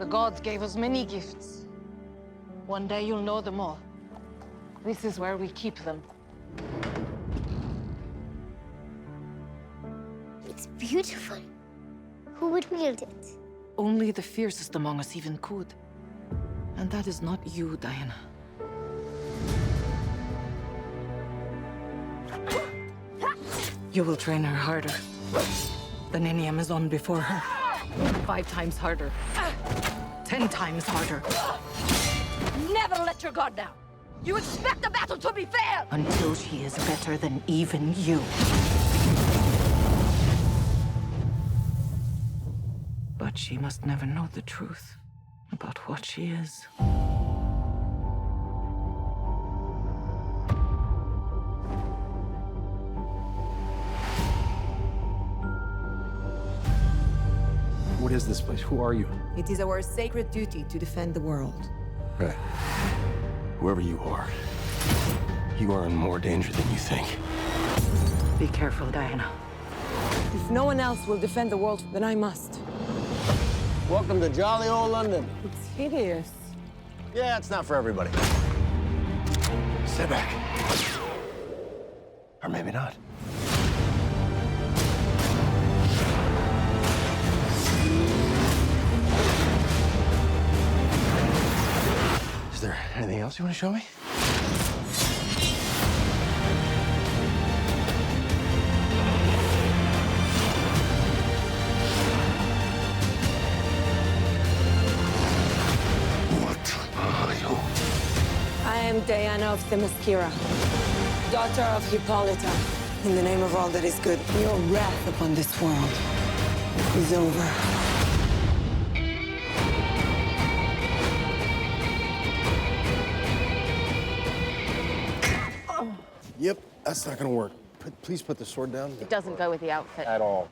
The gods gave us many gifts. One day you'll know them all. This is where we keep them. It's beautiful. Who would wield it? Only the fiercest among us even could. And that is not you, Diana. You will train her harder than any Amazon before her. 5 times harder. 10 times harder. Never let your guard down. You expect the battle to be fair! Until she is better than even you. But she must never know the truth about what she is. What is this place? Who are you? It is our sacred duty to defend the world. Right. Whoever you are in more danger than you think. Be careful, Diana. If no one else will defend the world, then I must. Welcome to jolly old London. It's hideous. Yeah, it's not for everybody. Step back. Or maybe not. Is there anything else you want to show me? What are you? I am Diana of Themyscira, daughter of Hippolyta. In the name of all that is good, your wrath upon this world is over. Yep, that's not gonna work. Please put the sword down. It doesn't go with the outfit. At all.